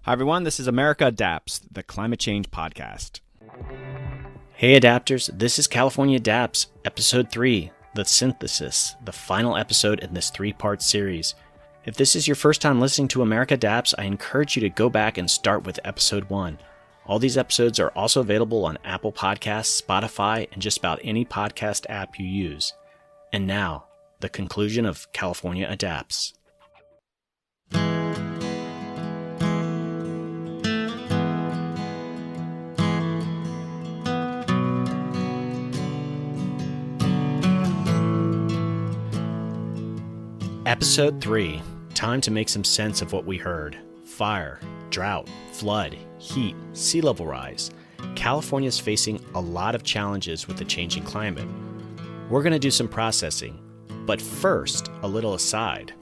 Hi, everyone. This is America Adapts, the climate change podcast. Hey, Adapters. This is California Adapts, Episode 3, The Synthesis, the final episode in this three-part series. If this is your first time listening to America Adapts, I encourage you to go back and start with Episode 1. All these episodes are also available on Apple Podcasts, Spotify, and just about any podcast app you use. And now, the conclusion of California Adapts. Episode 3. Time to make some sense of what we heard. Fire, drought, flood, heat, sea level rise. California's facing a lot of challenges with the changing climate. We're going to do some processing. But first, a little aside.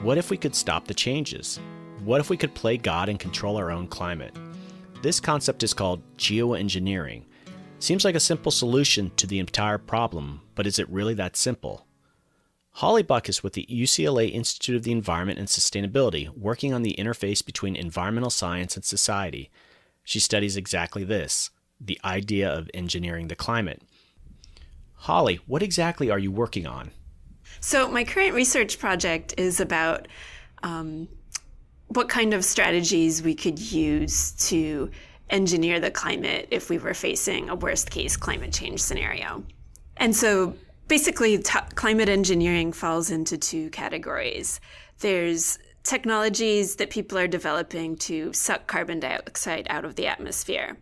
What if we could stop the changes? What if we could play God and control our own climate? This concept is called geoengineering. Seems like a simple solution to the entire problem, but is it really that simple? Holly Buck is with the UCLA Institute of the Environment and Sustainability, working on the interface between environmental science and society. She studies exactly this, the idea of engineering the climate. Holly, what exactly are you working on? So my current research project is about what kind of strategies we could use to engineer the climate if we were facing a worst-case climate change scenario. And so basically, climate engineering falls into two categories. There's technologies that people are developing to suck carbon dioxide out of the atmosphere.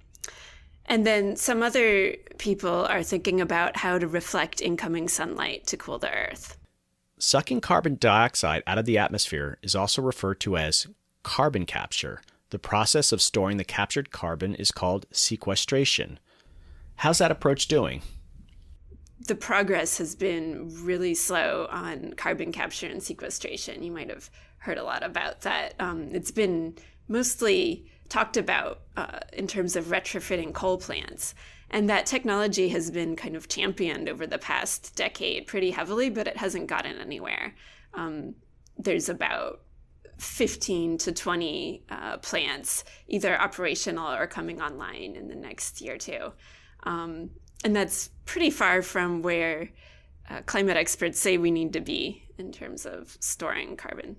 And then some other people are thinking about how to reflect incoming sunlight to cool the earth. Sucking carbon dioxide out of the atmosphere is also referred to as carbon capture. The process of storing the captured carbon is called sequestration. How's that approach doing? The progress has been really slow on carbon capture and sequestration. You might have heard a lot about that. It's been mostly talked about in terms of retrofitting coal plants. And that technology has been kind of championed over the past decade pretty heavily, but it hasn't gotten anywhere. There's about 15 to 20 plants, either operational or coming online in the next year or two. And that's pretty far from where climate experts say we need to be in terms of storing carbon.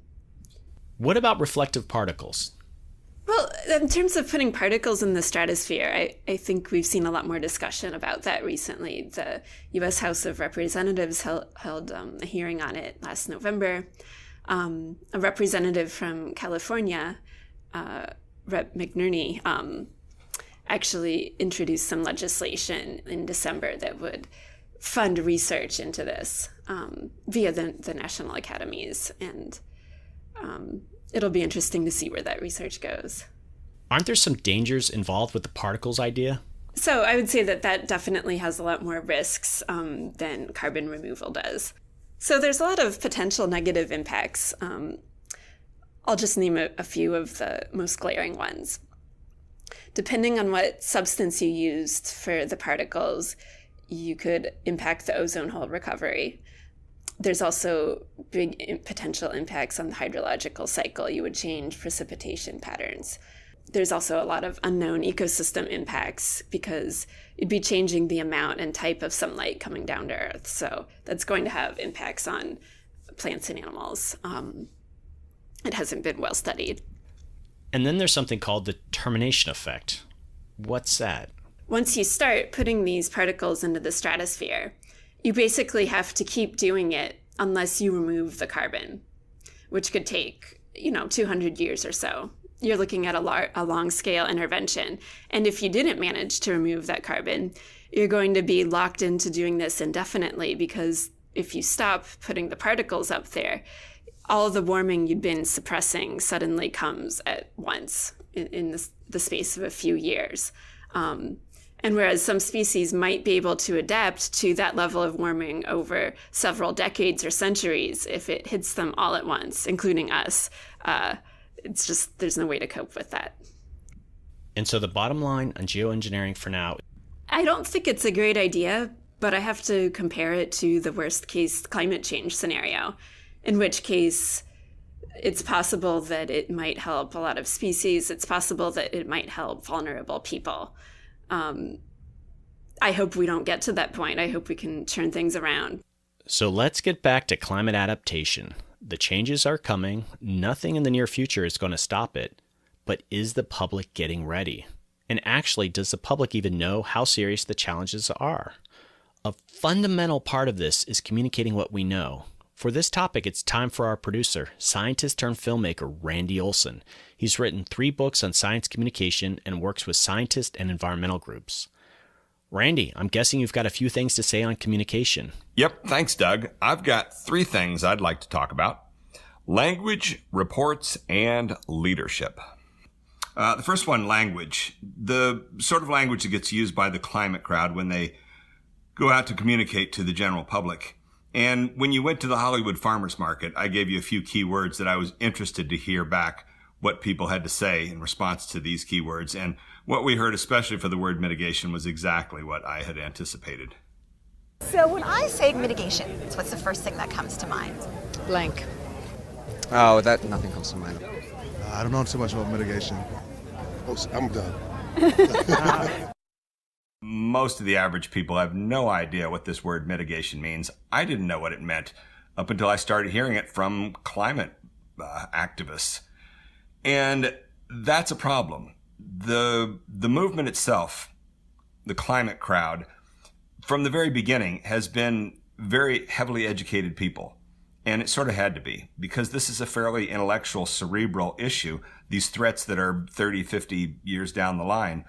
What about reflective particles? Well, in terms of putting particles in the stratosphere, I think we've seen a lot more discussion about that recently. The U.S. House of Representatives held a hearing on it last November. A representative from California, Rep. McNerney, actually introduced some legislation in December that would fund research into this via the national academies. And it'll be interesting to see where that research goes. Aren't there some dangers involved with the particles idea? So I would say that definitely has a lot more risks than carbon removal does. So there's a lot of potential negative impacts. I'll just name a few of the most glaring ones. Depending on what substance you used for the particles, you could impact the ozone hole recovery. There's also big potential impacts on the hydrological cycle. You would change precipitation patterns. There's also a lot of unknown ecosystem impacts because you'd be changing the amount and type of sunlight coming down to Earth. So that's going to have impacts on plants and animals. It hasn't been well studied. And then there's something called the termination effect. What's that? Once you start putting these particles into the stratosphere, you basically have to keep doing it unless you remove the carbon, which could take, 200 years or so. You're looking at a long-scale intervention. And if you didn't manage to remove that carbon, you're going to be locked into doing this indefinitely, because if you stop putting the particles up there, all the warming you'd been suppressing suddenly comes at once in the space of a few years. And whereas some species might be able to adapt to that level of warming over several decades or centuries, if it hits them all at once, including us, it's just, there's no way to cope with that. And so the bottom line on geoengineering for now, I don't think it's a great idea, but I have to compare it to the worst case climate change scenario, in which case It's possible that it might help a lot of species. It's possible that it might help vulnerable people. I hope we don't get to that point. I hope we can turn things around. So let's get back to climate adaptation. The changes are coming. Nothing in the near future is going to stop it. But is the public getting ready? And actually, does the public even know how serious the challenges are? A fundamental part of this is communicating what we know. For this topic, it's time for our producer, scientist turned filmmaker, Randy Olson. He's written 3 books on science communication and works with scientists and environmental groups. Randy, I'm guessing you've got a few things to say on communication. Yep, thanks, Doug. I've got 3 things I'd like to talk about: language, reports, and leadership. The first one, language. The sort of language that gets used by the climate crowd when they go out to communicate to the general public. And when you went to the Hollywood Farmers Market, I gave you a few key words that I was interested to hear back what people had to say in response to these keywords. And what we heard, especially for the word mitigation, was exactly what I had anticipated. So when I say mitigation, what's the first thing that comes to mind? Blank. Oh, nothing comes to mind. I don't know too much about mitigation. I'm done. Most of the average people have no idea what this word mitigation means. I didn't know what it meant up until I started hearing it from climate activists. And that's a problem. The movement itself, the climate crowd, from the very beginning has been very heavily educated people. And it sort of had to be, because this is a fairly intellectual, cerebral issue, these threats that are 30, 50 years down the line.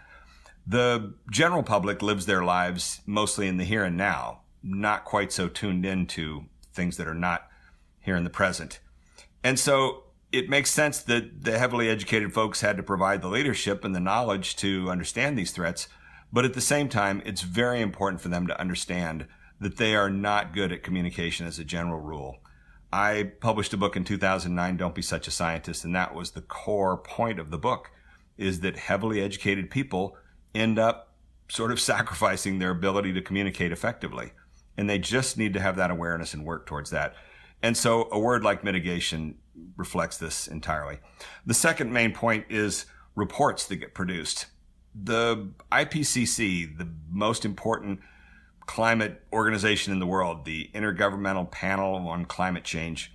The general public lives their lives mostly in the here and now, not quite so tuned into things that are not here in the present. And so it makes sense that the heavily educated folks had to provide the leadership and the knowledge to understand these threats. But at the same time, it's very important for them to understand that they are not good at communication as a general rule. I published a book in 2009, Don't Be Such a Scientist, and that was the core point of the book, is that heavily educated people end up sort of sacrificing their ability to communicate effectively. And they just need to have that awareness and work towards that. And so a word like mitigation reflects this entirely. The second main point is reports that get produced. The IPCC, the most important climate organization in the world, the Intergovernmental Panel on Climate Change,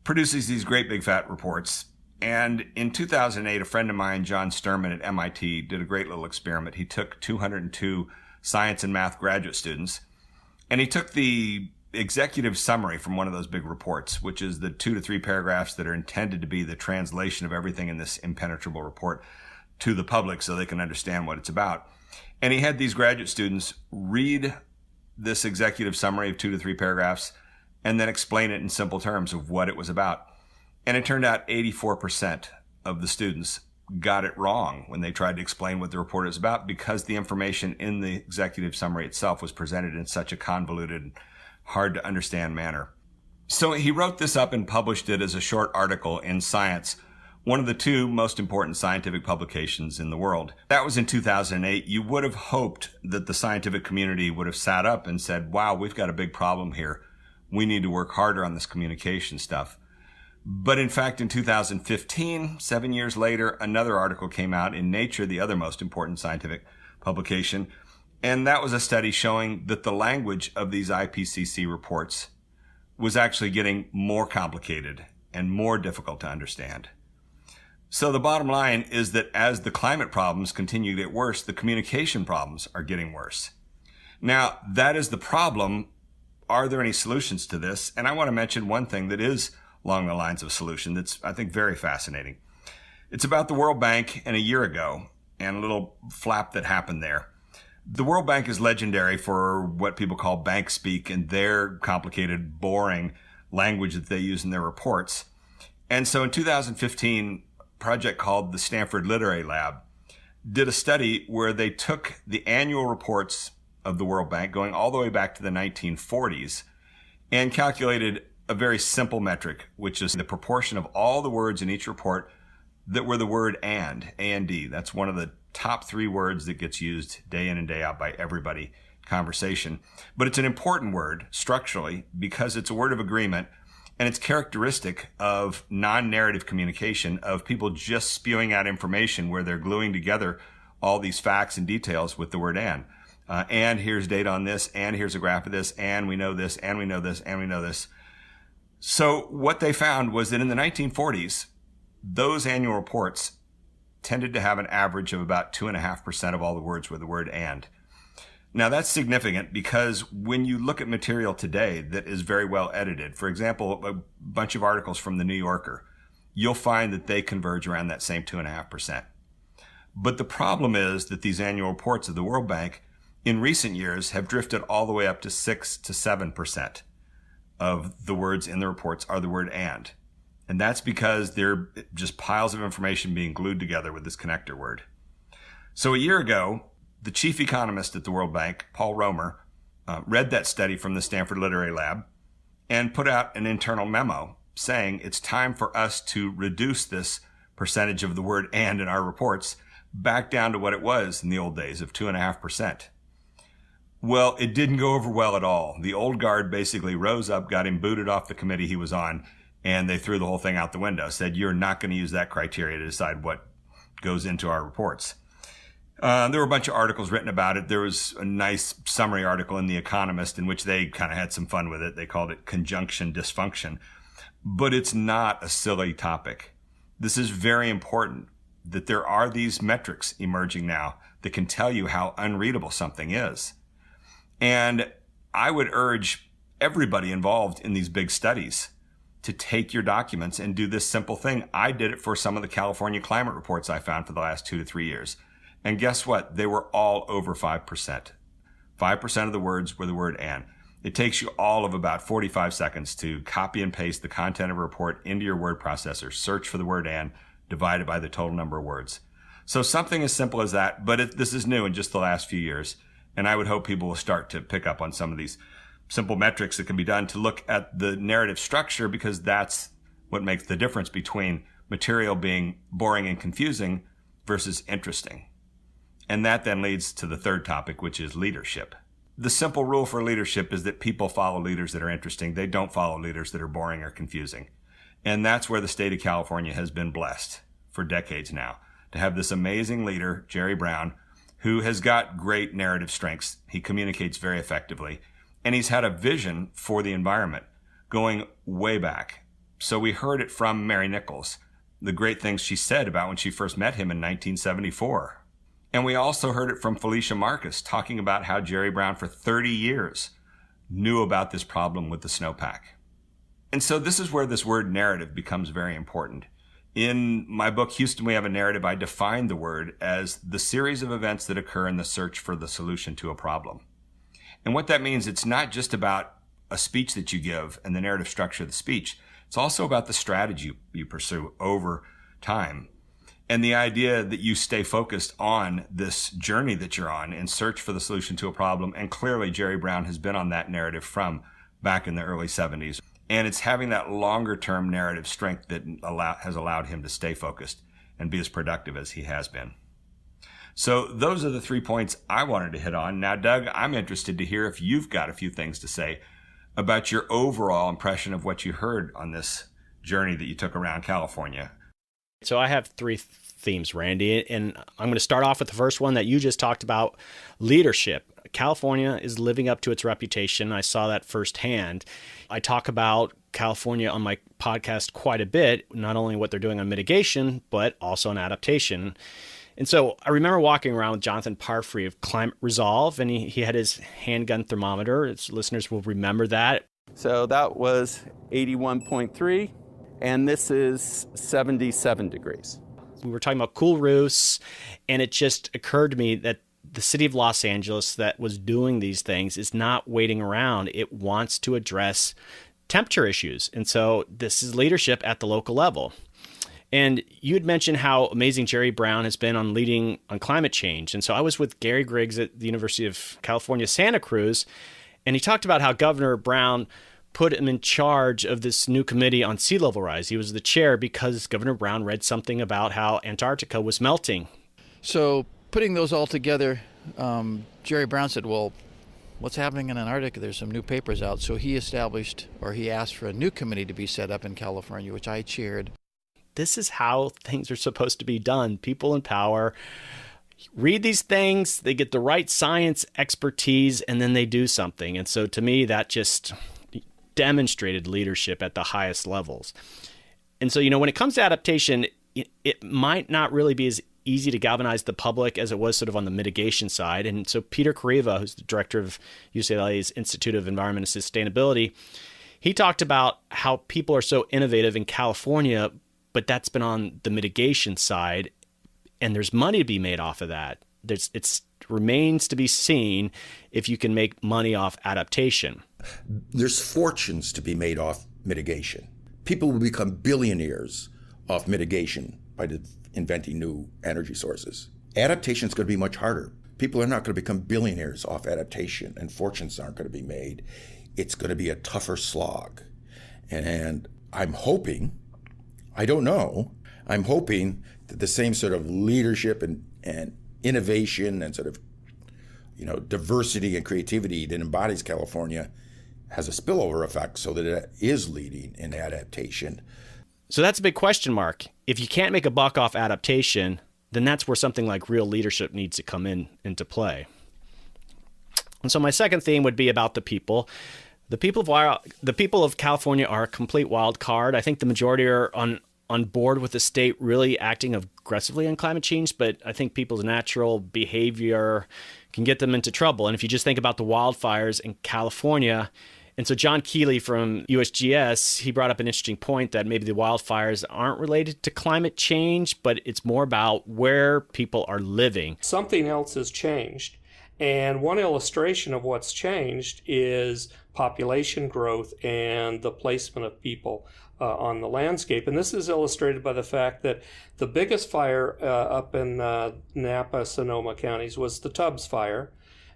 produces these great big fat reports. And in 2008, a friend of mine, John Sturman at MIT, did a great little experiment. He took 202 science and math graduate students, and he took the executive summary from one of those big reports, which is the 2 to 3 paragraphs that are intended to be the translation of everything in this impenetrable report to the public so they can understand what it's about. And he had these graduate students read this executive summary of 2 to 3 paragraphs and then explain it in simple terms of what it was about. And it turned out 84% of the students got it wrong when they tried to explain what the report is about, because the information in the executive summary itself was presented in such a convoluted, hard to understand manner. So he wrote this up and published it as a short article in Science, one of the 2 most important scientific publications in the world. That was in 2008. You would have hoped that the scientific community would have sat up and said, wow, we've got a big problem here. We need to work harder on this communication stuff. But in fact, in 2015, 7 years later, another article came out in Nature, the other most important scientific publication. And that was a study showing that the language of these IPCC reports was actually getting more complicated and more difficult to understand. So the bottom line is that as the climate problems continue to get worse, the communication problems are getting worse. Now, that is the problem. Are there any solutions to this? And I want to mention one thing that is along the lines of a solution that's, I think, very fascinating. It's about the World Bank and a year ago and a little flap that happened there. The World Bank is legendary for what people call bank speak and their complicated, boring language that they use in their reports. And so in 2015, a project called the Stanford Literary Lab did a study where they took the annual reports of the World Bank going all the way back to the 1940s and calculated a very simple metric, which is the proportion of all the words in each report that were the word and, A-N-D. That's one of the top 3 words that gets used day in and day out by everybody conversation. But it's an important word structurally because it's a word of agreement, And it's characteristic of non-narrative communication, of people just spewing out information where they're gluing together all these facts and details with the word and here's data on this, and here's a graph of this, and we know this, and we know this, and we know this. So what they found was that in the 1940s, those annual reports tended to have an average of about 2.5% of all the words with the word and. Now that's significant because when you look at material today that is very well edited, for example, a bunch of articles from the New Yorker, you'll find that they converge around that same 2.5%. But the problem is that these annual reports of the World Bank in recent years have drifted all the way up to 6 to 7% of the words in the reports are the word and. And that's because they're just piles of information being glued together with this connector word. So a year ago, the chief economist at the World Bank, Paul Romer, read that study from the Stanford Literary Lab and put out an internal memo saying it's time for us to reduce this percentage of the word and in our reports back down to what it was in the old days of 2.5%. Well, it didn't go over well at all. The old guard basically rose up, got him booted off the committee he was on, and they threw the whole thing out the window, said, you're not going to use that criteria to decide what goes into our reports. There were a bunch of articles written about it. There was a nice summary article in The Economist in which they kind of had some fun with it. They called it conjunction dysfunction. But it's not a silly topic. This is very important that there are these metrics emerging now that can tell you how unreadable something is. And I would urge everybody involved in these big studies to take your documents and do this simple thing. I did it for some of the California climate reports I found for the last 2 to 3 years. And guess what? They were all over 5%. 5% of the words were the word and. It takes you all of about 45 seconds to copy and paste the content of a report into your word processor, search for the word and, divide it by the total number of words. So something as simple as that, but this is new in just the last few years. And I would hope people will start to pick up on some of these simple metrics that can be done to look at the narrative structure, because that's what makes the difference between material being boring and confusing versus interesting. And that then leads to the third topic, which is leadership. The simple rule for leadership is that people follow leaders that are interesting. They don't follow leaders that are boring or confusing. And that's where the state of California has been blessed for decades now, to have this amazing leader, Jerry Brown, who has got great narrative strengths. He communicates very effectively, and he's had a vision for the environment going way back. So we heard it from Mary Nichols, the great things she said about when she first met him in 1974. And we also heard it from Felicia Marcus talking about how Jerry Brown for 30 years knew about this problem with the snowpack. And so this is where this word narrative becomes very important. In my book, Houston, We Have a Narrative, I define the word as the series of events that occur in the search for the solution to a problem. And what that means, it's not just about a speech that you give and the narrative structure of the speech. It's also about the strategy you pursue over time. And the idea that you stay focused on this journey that you're on in search for the solution to a problem. And clearly, Jerry Brown has been on that narrative from back in the early 70s. And it's having that longer-term narrative strength that has allowed him to stay focused and be as productive as he has been. So those are the 3 points I wanted to hit on. Now, Doug, I'm interested to hear if you've got a few things to say about your overall impression of what you heard on this journey that you took around California. So I have 3 themes, Randy, and I'm going to start off with the first one that you just talked about, leadership. California is living up to its reputation. I saw that firsthand. I talk about California on my podcast quite a bit, not only what they're doing on mitigation, but also on adaptation. And so I remember walking around with Jonathan Parfrey of Climate Resolve, and he had his handgun thermometer. Its listeners will remember that. So that was 81.3, and this is 77 degrees. We were talking about cool roofs, and it just occurred to me that the city of Los Angeles that was doing these things is not waiting around. It wants to address temperature issues. And so this is leadership at the local level. And you had mentioned how amazing Jerry Brown has been on leading on climate change. And so I was with Gary Griggs at the University of California, Santa Cruz, and he talked about how Governor Brown put him in charge of this new committee on sea level rise. He was the chair because Governor Brown read something about how Antarctica was melting. So putting those all together, Jerry Brown said, well, what's happening in Antarctica? There's some new papers out. So he asked for a new committee to be set up in California, which I chaired. This is how things are supposed to be done. People in power read these things, they get the right science expertise, and then they do something. And so to me, that just demonstrated leadership at the highest levels. And so, when it comes to adaptation, it might not really be as easy to galvanize the public as it was sort of on the mitigation side. And so Peter Kariva, who's the director of UCLA's Institute of Environment and Sustainability, he talked about how people are so innovative in California, but that's been on the mitigation side, and there's money to be made off of that. It remains to be seen if you can make money off adaptation. There's fortunes to be made off mitigation. People will become billionaires off mitigation by inventing new energy sources. Adaptation is going to be much harder. People are not going to become billionaires off adaptation, and fortunes aren't going to be made. It's going to be a tougher slog. And I'm hoping, I don't know, I'm hoping that the same sort of leadership and innovation and sort of, diversity and creativity that embodies California has a spillover effect so that it is leading in adaptation. So that's a big question mark. If you can't make a buck off adaptation, then that's where something like real leadership needs to come into play. And so my second theme would be about the people. The people of California are a complete wild card. I think the majority are on board with the state really acting aggressively on climate change, but I think people's natural behavior can get them into trouble. And if you just think about the wildfires in California, and so John Keeley from USGS, he brought up an interesting point that maybe the wildfires aren't related to climate change, but it's more about where people are living. Something else has changed. And one illustration of what's changed is population growth and the placement of people on the landscape. And this is illustrated by the fact that the biggest fire up in Napa, Sonoma counties was the Tubbs Fire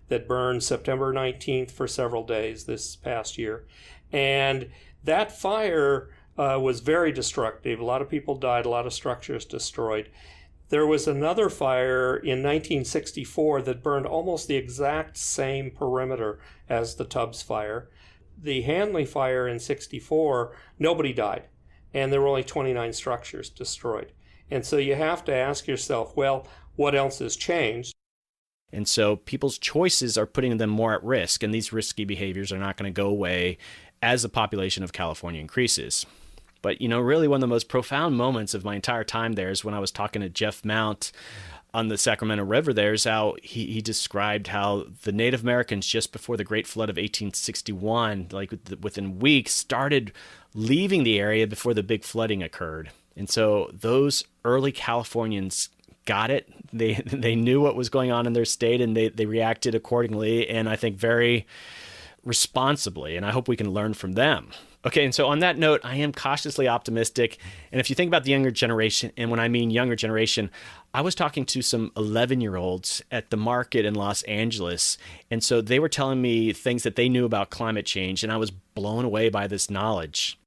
that burned September 19th for several days this past year. And that fire was very destructive. A lot of people died, a lot of structures destroyed. There was another fire in 1964 that burned almost the exact same perimeter as the Tubbs Fire. The Hanley Fire in 64, nobody died, and there were only 29 structures destroyed. And so you have to ask yourself, well, what else has changed? And so people's choices are putting them more at risk, and these risky behaviors are not going to go away as the population of California increases. But, really one of the most profound moments of my entire time there is when I was talking to Jeff Mount on the Sacramento River. There's how he described how the Native Americans just before the Great Flood of 1861, like within weeks, started leaving the area before the big flooding occurred. And so those early Californians got it. They knew what was going on in their state, and they reacted accordingly, and I think very responsibly, and I hope we can learn from them. Okay, and so on that note, I am cautiously optimistic. And if you think about the younger generation, and when I mean younger generation, I was talking to some 11-year-olds at the market in Los Angeles. And so they were telling me things that they knew about climate change, and I was blown away by this knowledge.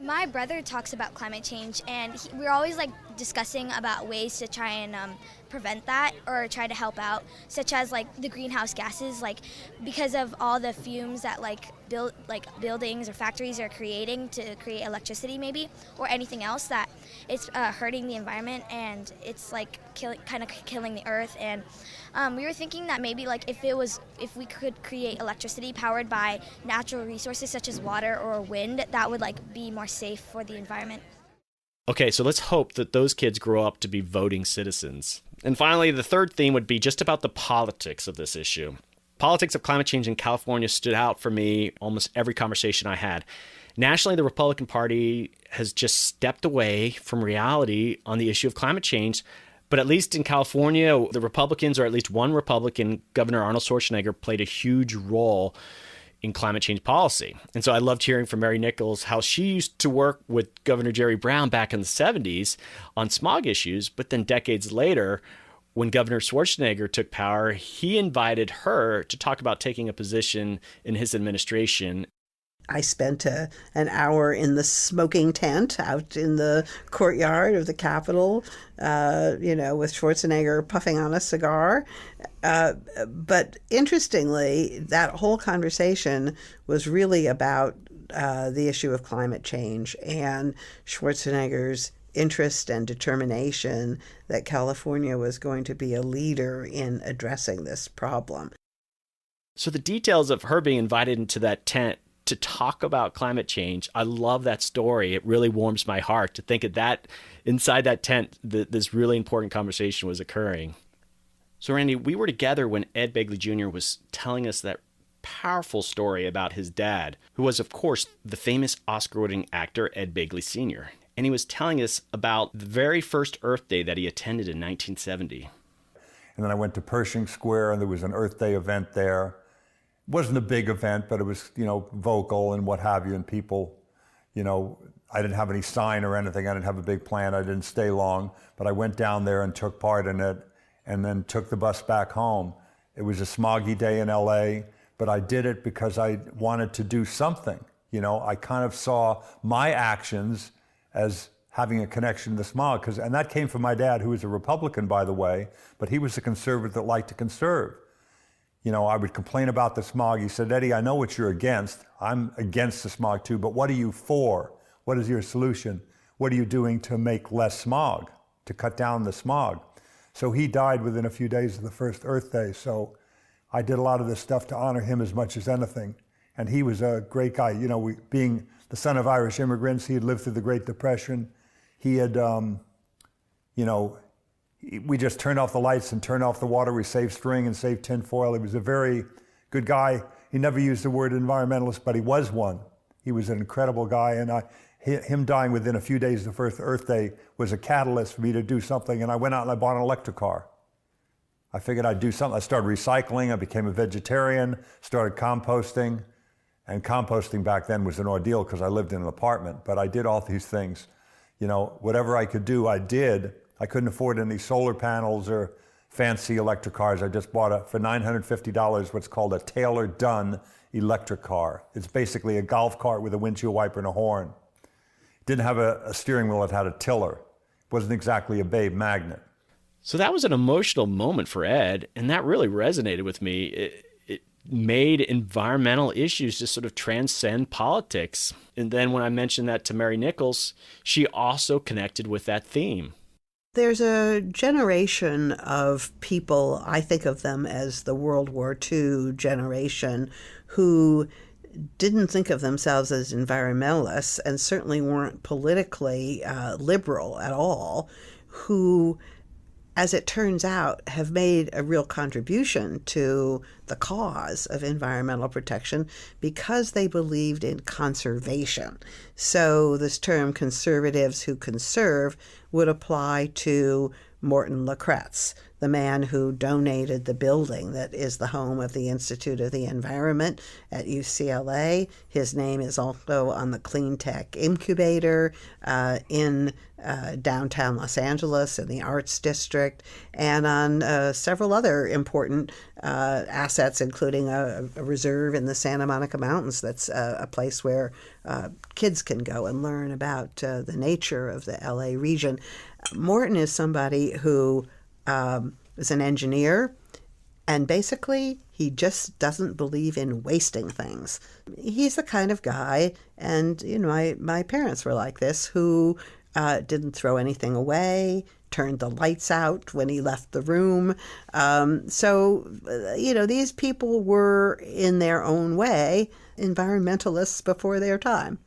My brother talks about climate change, and we're always discussing about ways to try and prevent that or try to help out, such as the greenhouse gases, because of all the fumes that buildings or factories are creating to create electricity maybe, or anything else that it's hurting the environment, and it's kind of killing the earth. And we were thinking that maybe if we could create electricity powered by natural resources such as water or wind, that would be more safe for the environment. Okay, so let's hope that those kids grow up to be voting citizens. And finally, the third theme would be just about the politics of this issue. Politics of climate change in California stood out for me almost every conversation I had. Nationally, the Republican Party has just stepped away from reality on the issue of climate change. But at least in California, the Republicans, or at least one Republican, Governor Arnold Schwarzenegger, played a huge role in climate change policy. And so I loved hearing from Mary Nichols how she used to work with Governor Jerry Brown back in the 70s on smog issues, but then decades later, when Governor Schwarzenegger took power, he invited her to talk about taking a position in his administration. I spent an hour in the smoking tent out in the courtyard of the Capitol, with Schwarzenegger puffing on a cigar. But interestingly, that whole conversation was really about the issue of climate change and Schwarzenegger's interest and determination that California was going to be a leader in addressing this problem. So the details of her being invited into that tent to talk about climate change, I love that story. It really warms my heart to think of that inside that tent, this really important conversation was occurring. So Randy, we were together when Ed Begley Jr. was telling us that powerful story about his dad, who was, of course, the famous Oscar-winning actor Ed Begley Sr. And he was telling us about the very first Earth Day that he attended in 1970. And then I went to Pershing Square, and there was an Earth Day event there. It wasn't a big event, but it was, vocal and what have you, and people, I didn't have any sign or anything. I didn't have a big plan. I didn't stay long, but I went down there and took part in it and then took the bus back home. It was a smoggy day in LA, but I did it because I wanted to do something. I kind of saw my actions as having a connection to the smog, and that came from my dad, who was a Republican, by the way, but he was a conservative that liked to conserve. I would complain about the smog. He said, Eddie, I know what you're against. I'm against the smog too, but what are you for? What is your solution? What are you doing to make less smog, to cut down the smog? So he died within a few days of the first Earth Day. So I did a lot of this stuff to honor him as much as anything. And he was a great guy. Being the son of Irish immigrants, he had lived through the Great Depression. He had, we just turned off the lights and turned off the water. We saved string and saved tinfoil. He was a very good guy. He never used the word environmentalist, but he was one. He was an incredible guy, and him dying within a few days of the first Earth Day was a catalyst for me to do something, and I went out and I bought an electric car. I figured I'd do something. I started recycling. I became a vegetarian, started composting, and composting back then was an ordeal because I lived in an apartment, but I did all these things. Whatever I could do, I did. I couldn't afford any solar panels or fancy electric cars. I just bought for $950 what's called a Taylor-Dunn electric car. It's basically a golf cart with a windshield wiper and a horn. It didn't have a steering wheel, it had a tiller. It wasn't exactly a Babe magnet. So that was an emotional moment for Ed, and that really resonated with me. It made environmental issues just sort of transcend politics. And then when I mentioned that to Mary Nichols, she also connected with that theme. There's a generation of people, I think of them as the World War II generation, who didn't think of themselves as environmentalists and certainly weren't politically liberal at all, who, as it turns out, have made a real contribution to the cause of environmental protection because they believed in conservation. So this term conservatives who conserve would apply to Morton Lacretz, the man who donated the building that is the home of the Institute of the Environment at UCLA. His name is also on the Clean Tech Incubator in downtown Los Angeles in the Arts District, and on several other important assets, including a reserve in the Santa Monica Mountains that's a place where kids can go and learn about the nature of the LA region. Morton is somebody who is an engineer, and basically he just doesn't believe in wasting things. He's the kind of guy, and my parents were like this, who didn't throw anything away, turned the lights out when he left the room. So these people were, in their own way, environmentalists before their time.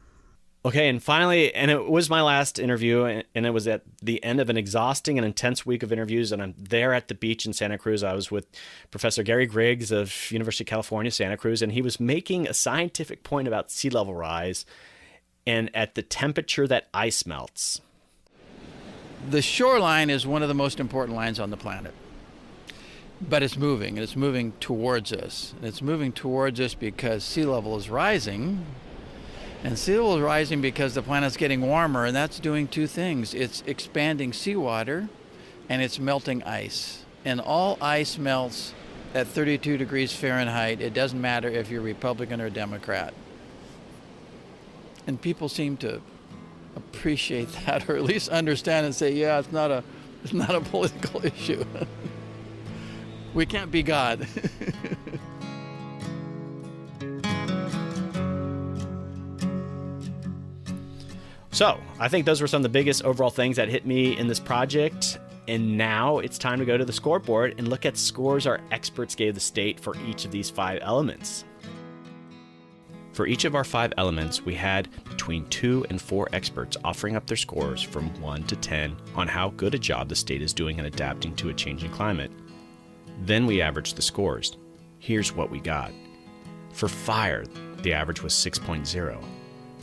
Okay, and finally, and it was my last interview, and it was at the end of an exhausting and intense week of interviews, and I'm there at the beach in Santa Cruz. I was with Professor Gary Griggs of University of California, Santa Cruz, and he was making a scientific point about sea level rise and at the temperature that ice melts. The shoreline is one of the most important lines on the planet. But it's moving, and it's moving towards us. And it's moving towards us because sea level is rising. And sea level is rising because the planet's getting warmer, and that's doing two things. It's expanding seawater, and it's melting ice. And all ice melts at 32 degrees Fahrenheit. It doesn't matter if you're Republican or Democrat. And people seem to appreciate that, or at least understand and say, yeah, it's not a political issue. We can't be God. So, I think those were some of the biggest overall things that hit me in this project. And now it's time to go to the scoreboard and look at scores our experts gave the state for each of these 5 elements. For each of our 5 elements, we had between 2 and 4 experts offering up their scores from 1 to 10 on how good a job the state is doing in adapting to a changing climate. Then we averaged the scores. Here's what we got. For fire, the average was 6.0.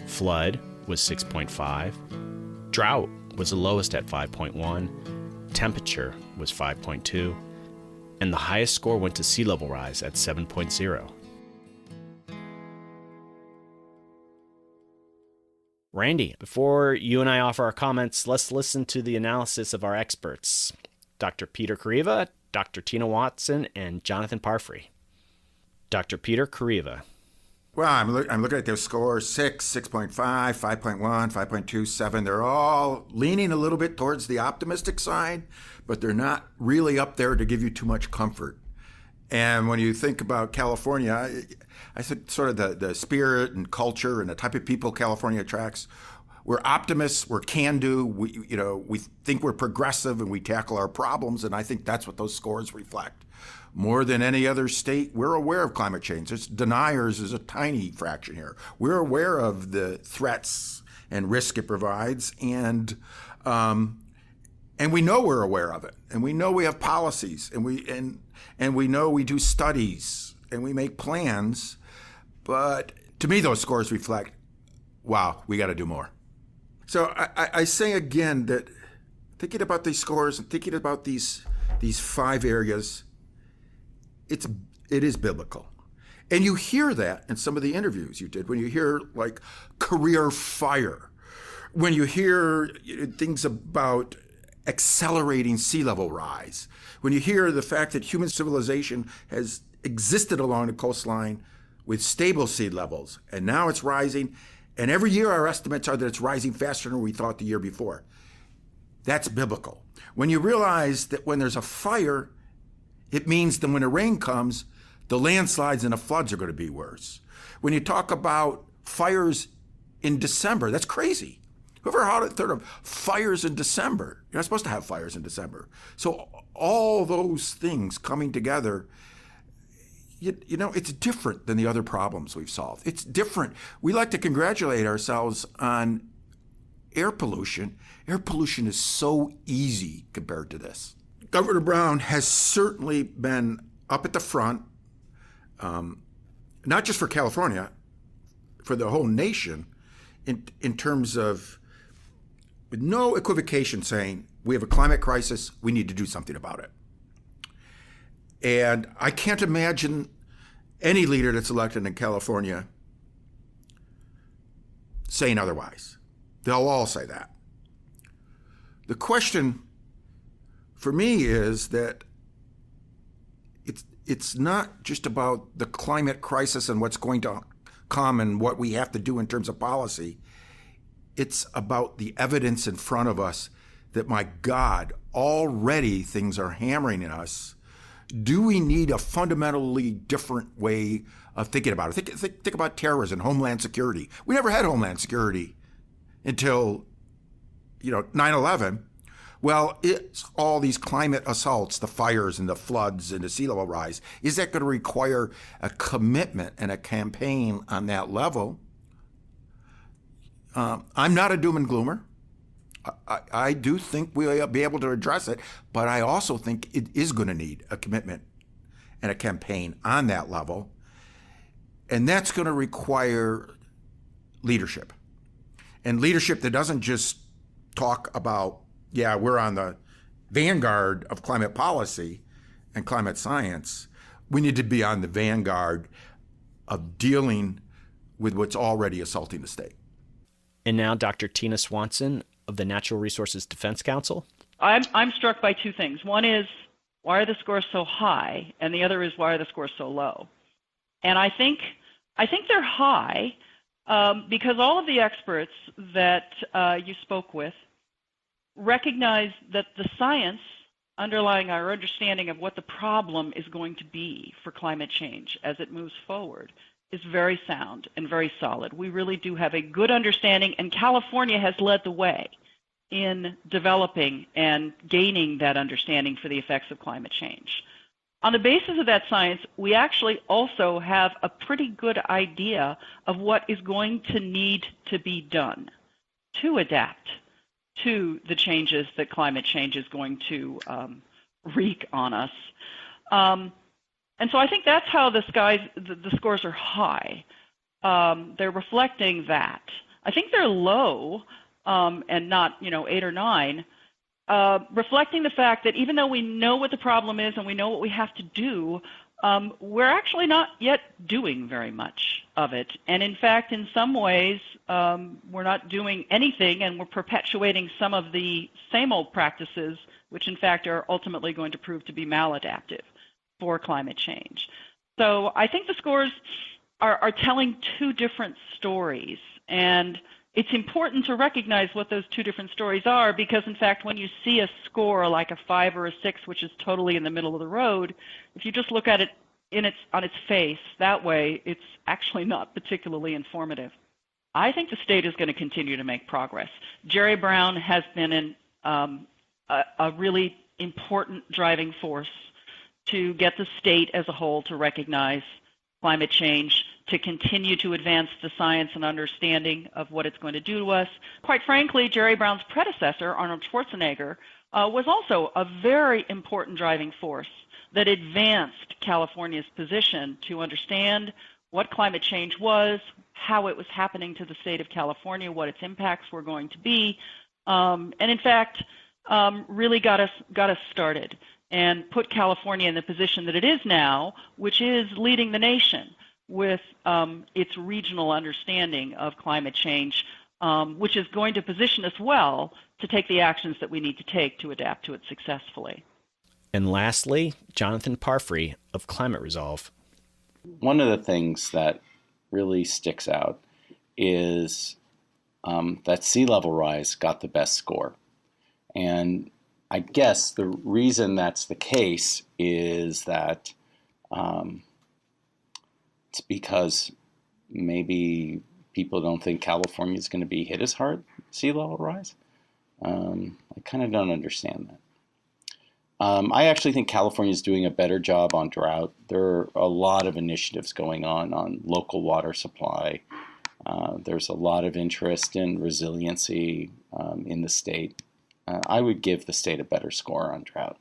Flood was 6.5. Drought was the lowest at 5.1. Temperature was 5.2. And the highest score went to sea level rise at 7.0. Randy, before you and I offer our comments, let's listen to the analysis of our experts, Dr. Peter Kariva, Dr. Tina Watson, and Jonathan Parfrey. Dr. Peter Kariva. Well, I'm looking at those scores, 6, 6.5, 5.1, 5.2, 7. They're all leaning a little bit towards the optimistic side, but they're not really up there to give you too much comfort. And when you think about California, I think sort of the spirit and culture and the type of people California attracts. We're optimists, we're can-do, we think we're progressive and we tackle our problems, and I think that's what those scores reflect. More than any other state, we're aware of climate change. Deniers is a tiny fraction here. We're aware of the threats and risk it provides, and we know we're aware of it, and we know we have policies, and we know we do studies, and we make plans. But to me, those scores reflect, wow, we got to do more. So I say again that thinking about these scores and thinking about these 5 areas, it is biblical. And you hear that in some of the interviews you did, when you hear like career fire, when you hear things about accelerating sea level rise, when you hear the fact that human civilization has existed along the coastline with stable sea levels, and now it's rising, and every year our estimates are that it's rising faster than we thought the year before. That's biblical. When you realize that when there's a fire, it means that when the rain comes, the landslides and the floods are going to be worse. When you talk about fires in December, that's crazy. Whoever heard of fires in December? You're not supposed to have fires in December. So all those things coming together, it's different than the other problems we've solved. It's different. We like to congratulate ourselves on air pollution. Air pollution is so easy compared to this. Governor Brown has certainly been up at the front, not just for California, for the whole nation, in terms of, with no equivocation, saying we have a climate crisis, we need to do something about it. And I can't imagine any leader that's elected in California saying otherwise. They'll all say that. The question for me is that it's not just about the climate crisis and what's going to come and what we have to do in terms of policy. It's about the evidence in front of us that, my God, already things are hammering in us. Do we need a fundamentally different way of thinking about it? Think about terrorism, homeland security. We never had homeland security until 9/11. Well, it's all these climate assaults, the fires and the floods and the sea level rise. Is that going to require a commitment and a campaign on that level? I'm not a doom and gloomer. I do think we'll be able to address it, but I also think it is going to need a commitment and a campaign on that level. And that's going to require leadership. And leadership that doesn't just talk about, we're on the vanguard of climate policy and climate science. We need to be on the vanguard of dealing with what's already assaulting the state. And now Dr. Tina Swanson of the Natural Resources Defense Council. I'm struck by 2 things. One is, why are the scores so high? And the other is, why are the scores so low? And I think they're high because all of the experts that you spoke with recognize that the science underlying our understanding of what the problem is going to be for climate change as it moves forward is very sound and very solid. We really do have a good understanding, and California has led the way in developing and gaining that understanding for the effects of climate change. On the basis of that science, we actually also have a pretty good idea of what is going to need to be done to adapt to the changes that climate change is going to wreak on us. And so I think that's how the scores are high. They're reflecting that. I think they're low and not 8 or 9, reflecting the fact that even though we know what the problem is and we know what we have to do, we're actually not yet doing very much of it. And in fact, in some ways, we're not doing anything, and we're perpetuating some of the same old practices, which in fact are ultimately going to prove to be maladaptive for climate change. So I think the scores are telling two different stories, and it's important to recognize what those two different stories are, because in fact when you see a score like a 5 or a 6, which is totally in the middle of the road, if you just look at it on its face that way, it's actually not particularly informative. I think the state is going to continue to make progress. Jerry Brown has been a really important driving force to get the state as a whole to recognize climate change, to continue to advance the science and understanding of what it's going to do to us. Quite frankly, Jerry Brown's predecessor, Arnold Schwarzenegger, was also a very important driving force that advanced California's position to understand what climate change was, how it was happening to the state of California, what its impacts were going to be, and in fact, really got us started and put California in the position that it is now, which is leading the nation with its regional understanding of climate change, which is going to position us well to take the actions that we need to take to adapt to it successfully. And lastly, Jonathan Parfrey of Climate Resolve. One of the things that really sticks out is that sea level rise got the best score. And I guess the reason that's the case is that it's because maybe people don't think California is going to be hit as hard sea level rise. I kind of don't understand that. I actually think California is doing a better job on drought. There are a lot of initiatives going on local water supply. There's a lot of interest in resiliency in the state. I would give the state a better score on drought.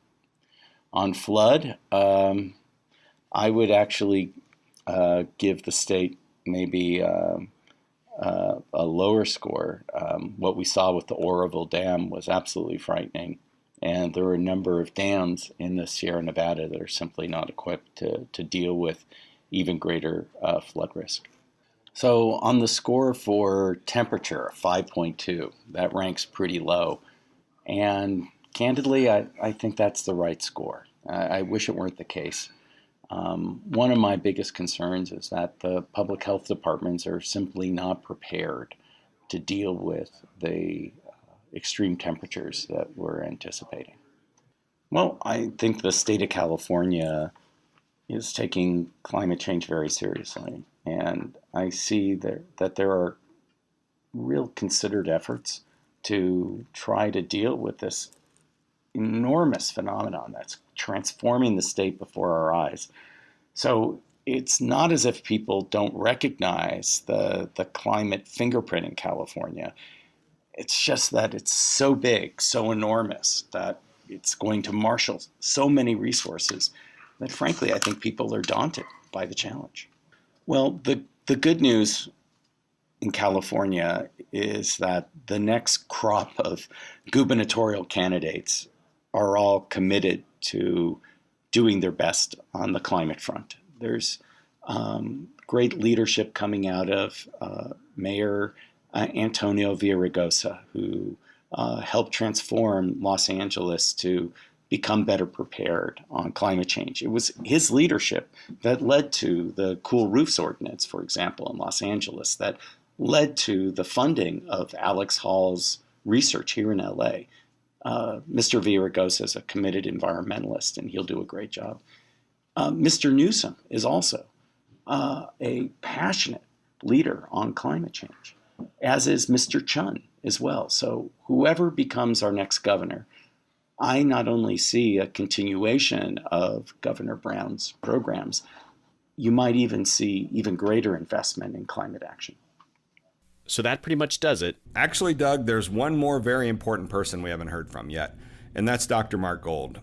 On flood, I would actually give the state maybe a lower score. What we saw with the Oroville Dam was absolutely frightening. And there are a number of dams in the Sierra Nevada that are simply not equipped to deal with even greater flood risk. So on the score for temperature, 5.2, that ranks pretty low. And candidly, I think that's the right score. I wish it weren't the case. One of my biggest concerns is that the public health departments are simply not prepared to deal with the extreme temperatures that we're anticipating. Well, I think the state of California is taking climate change very seriously. And I see that there are real considered efforts to try to deal with this enormous phenomenon that's transforming the state before our eyes. So it's not as if people don't recognize the climate fingerprint in California. It's just that it's so big, so enormous, that it's going to marshal so many resources that, frankly, I think people are daunted by the challenge. Well, the good news in California is that the next crop of gubernatorial candidates are all committed to doing their best on the climate front. There's great leadership coming out of Mayor Antonio Villaraigosa, who helped transform Los Angeles to become better prepared on climate change. It was his leadership that led to the Cool Roofs Ordinance, for example, in Los Angeles, that led to the funding of Alex Hall's research here in LA. Mr. Villaraigosa is a committed environmentalist, and he'll do a great job. Mr. Newsom is also a passionate leader on climate change, as is Mr. Chun as well. So whoever becomes our next governor, I not only see a continuation of Governor Brown's programs, you might even see even greater investment in climate action. So that pretty much does it. Actually, Doug, there's one more very important person we haven't heard from yet, and that's Dr. Mark Gold.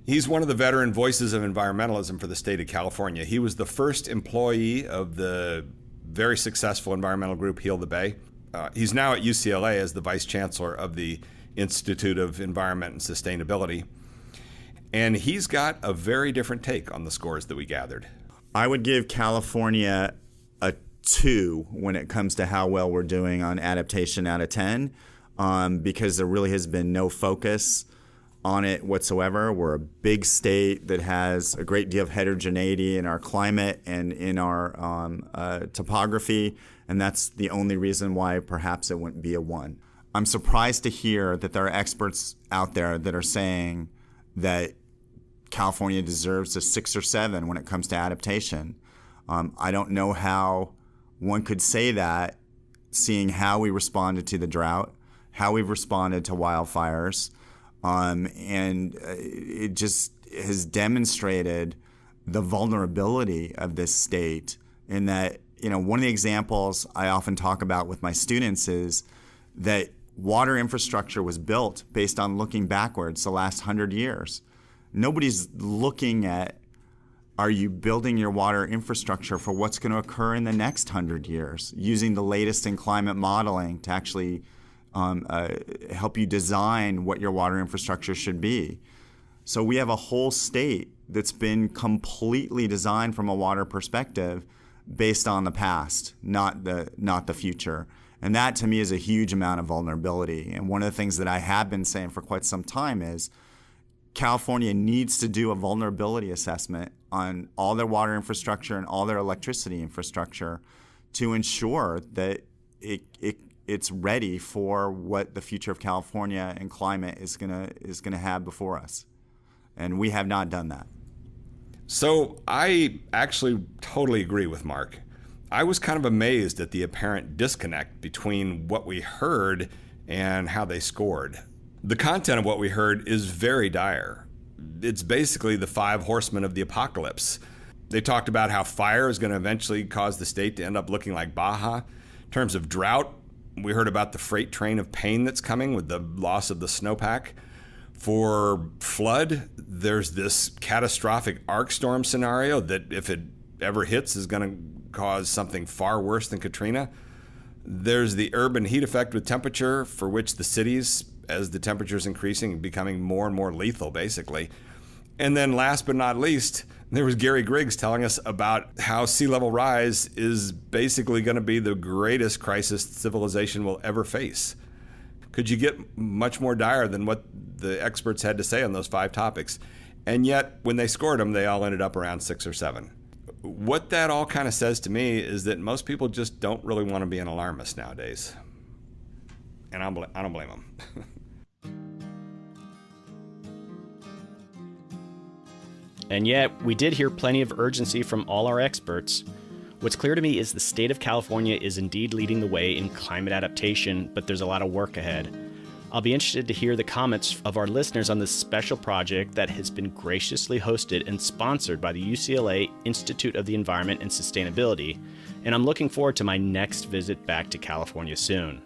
He's one of the veteran voices of environmentalism for the state of California. He was the first employee of the very successful environmental group Heal the Bay. He's now at UCLA as the vice chancellor of the Institute of Environment and Sustainability. And he's got a very different take on the scores that we gathered. I would give California a 2 when it comes to how well we're doing on adaptation out of 10, because there really has been no focus on it whatsoever. We're a big state that has a great deal of heterogeneity in our climate and in our topography, and that's the only reason why perhaps it wouldn't be a 1. I'm surprised to hear that there are experts out there that are saying that California deserves a 6 or 7 when it comes to adaptation. I don't know how one could say that, seeing how we responded to the drought, how we've responded to wildfires, and it just has demonstrated the vulnerability of this state in that, one of the examples I often talk about with my students is that water infrastructure was built based on looking backwards the last 100 years. Nobody's looking at, are you building your water infrastructure for what's going to occur in the next 100 years, using the latest in climate modeling to actually help you design what your water infrastructure should be. So we have a whole state that's been completely designed from a water perspective based on the past, not the future. And that to me is a huge amount of vulnerability. And one of the things that I have been saying for quite some time is California needs to do a vulnerability assessment on all their water infrastructure and all their electricity infrastructure to ensure that it's ready for what the future of California and climate is gonna have before us. And we have not done that. So I actually totally agree with Mark. I was kind of amazed at the apparent disconnect between what we heard and how they scored. The content of what we heard is very dire. It's basically the 5 horsemen of the apocalypse. They talked about how fire is going to eventually cause the state to end up looking like Baja. In terms of drought, we heard about the freight train of pain that's coming with the loss of the snowpack. For flood, there's this catastrophic arc storm scenario that if it ever hits is going to cause something far worse than Katrina. There's the urban heat effect with temperature, for which the cities, as the temperature is increasing, becoming more and more lethal, basically. And then last but not least, there was Gary Griggs telling us about how sea level rise is basically going to be the greatest crisis civilization will ever face. Could you get much more dire than what the experts had to say on those 5 topics? And yet, when they scored them, they all ended up around 6 or 7. What that all kind of says to me is that most people just don't really want to be an alarmist nowadays. And I don't blame them. And yet, we did hear plenty of urgency from all our experts. What's clear to me is the state of California is indeed leading the way in climate adaptation, but there's a lot of work ahead. I'll be interested to hear the comments of our listeners on this special project that has been graciously hosted and sponsored by the UCLA Institute of the Environment and Sustainability, and I'm looking forward to my next visit back to California soon.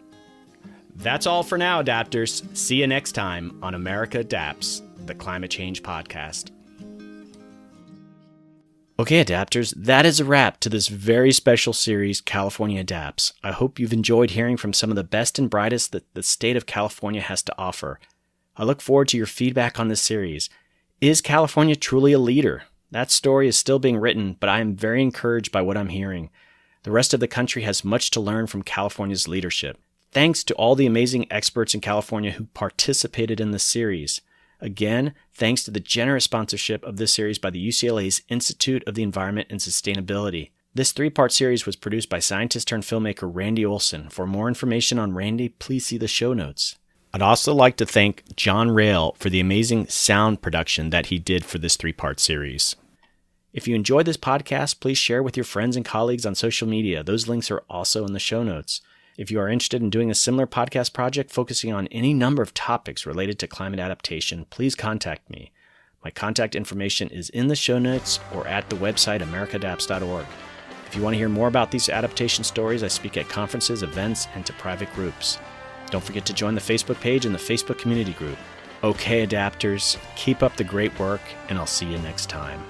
That's all for now, Adapters. See you next time on America Adapts, the Climate Change Podcast. Okay, Adapters, that is a wrap to this very special series, California Adapts. I hope you've enjoyed hearing from some of the best and brightest that the state of California has to offer. I look forward to your feedback on this series. Is California truly a leader? That story is still being written, but I am very encouraged by what I'm hearing. The rest of the country has much to learn from California's leadership. Thanks to all the amazing experts in California who participated in this series. Again, thanks to the generous sponsorship of this series by the UCLA's Institute of the Environment and Sustainability. This 3-part series was produced by scientist-turned-filmmaker Randy Olson. For more information on Randy, please see the show notes. I'd also like to thank John Rael for the amazing sound production that he did for this 3-part series. If you enjoyed this podcast, please share with your friends and colleagues on social media. Those links are also in the show notes. If you are interested in doing a similar podcast project focusing on any number of topics related to climate adaptation, please contact me. My contact information is in the show notes or at the website americadapts.org. If you want to hear more about these adaptation stories, I speak at conferences, events, and to private groups. Don't forget to join the Facebook page and the Facebook community group. Okay, adapters, keep up the great work, and I'll see you next time.